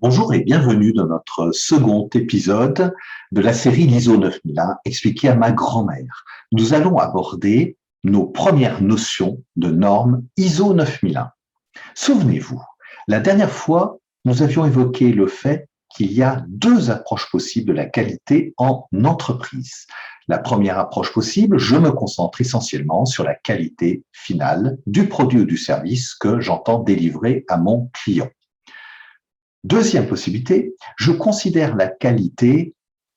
Bonjour et bienvenue dans notre second épisode de la série l'ISO 9001 expliqué à ma grand-mère. Nous allons aborder nos premières notions de normes ISO 9001. Souvenez-vous, la dernière fois, nous avions évoqué le fait qu'il y a deux approches possibles de la qualité en entreprise. La première approche possible, je me concentre essentiellement sur la qualité finale du produit ou du service que j'entends délivrer à mon client. Deuxième possibilité, je considère la qualité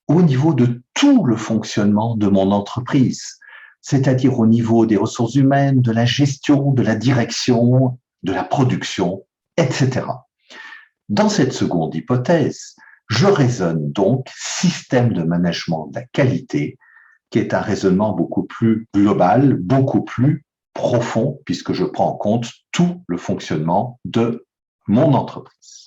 au niveau de tout le fonctionnement de mon entreprise, c'est-à-dire au niveau des ressources humaines, de la gestion, de la direction, de la production, etc. Dans cette seconde hypothèse, je raisonne donc système de management de la qualité, qui est un raisonnement beaucoup plus global, beaucoup plus profond, puisque je prends en compte tout le fonctionnement de mon entreprise.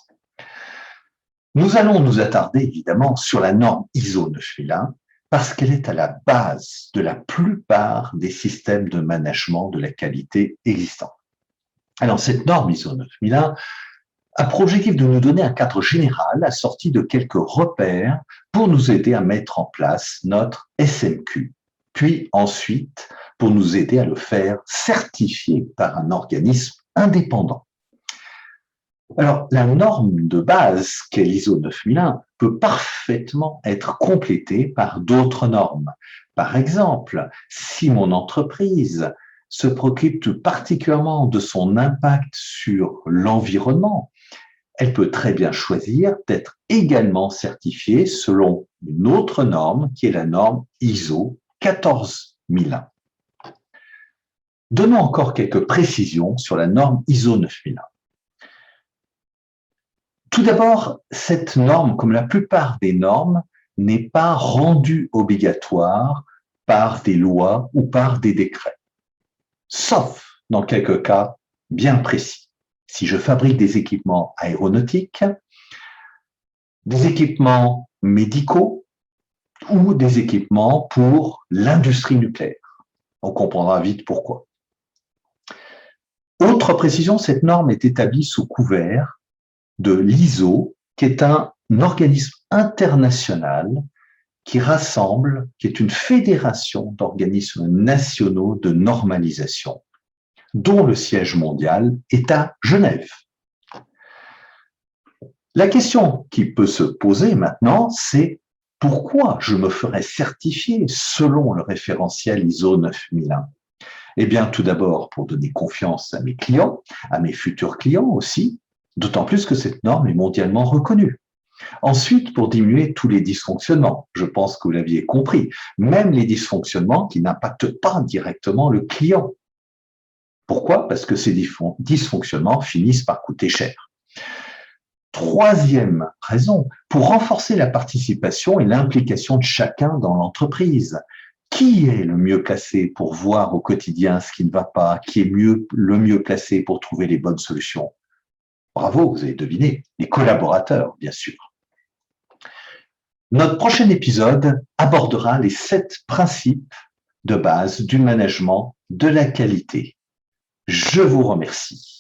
Nous allons nous attarder évidemment sur la norme ISO 9001 parce qu'elle est à la base de la plupart des systèmes de management de la qualité existants. Alors cette norme ISO 9001 a pour objectif de nous donner un cadre général assorti de quelques repères pour nous aider à mettre en place notre SMQ, puis ensuite pour nous aider à le faire certifier par un organisme indépendant. Alors, la norme de base qu'est l'ISO 9001 peut parfaitement être complétée par d'autres normes. Par exemple, si mon entreprise se préoccupe tout particulièrement de son impact sur l'environnement, elle peut très bien choisir d'être également certifiée selon une autre norme qui est la norme ISO 14001. Donnons encore quelques précisions sur la norme ISO 9001. Tout d'abord, cette norme, comme la plupart des normes, n'est pas rendue obligatoire par des lois ou par des décrets, sauf dans quelques cas bien précis. Si je fabrique des équipements aéronautiques, des équipements médicaux ou des équipements pour l'industrie nucléaire. On comprendra vite pourquoi. Autre précision, cette norme est établie sous couvert de l'ISO, qui est un organisme international qui est une fédération d'organismes nationaux de normalisation, dont le siège mondial est à Genève. La question qui peut se poser maintenant, c'est pourquoi je me ferais certifier selon le référentiel ISO 9001 ? Eh bien, tout d'abord, pour donner confiance à mes clients, à mes futurs clients aussi, d'autant plus que cette norme est mondialement reconnue. Ensuite, pour diminuer tous les dysfonctionnements, je pense que vous l'aviez compris, même les dysfonctionnements qui n'impactent pas directement le client. Pourquoi ? Parce que ces dysfonctionnements finissent par coûter cher. Troisième raison, pour renforcer la participation et l'implication de chacun dans l'entreprise. Qui est le mieux placé pour voir au quotidien ce qui ne va pas? Qui est le mieux placé pour trouver les bonnes solutions? Bravo, vous avez deviné, les collaborateurs, bien sûr. Notre prochain épisode abordera les 7 principes de base du management de la qualité. Je vous remercie.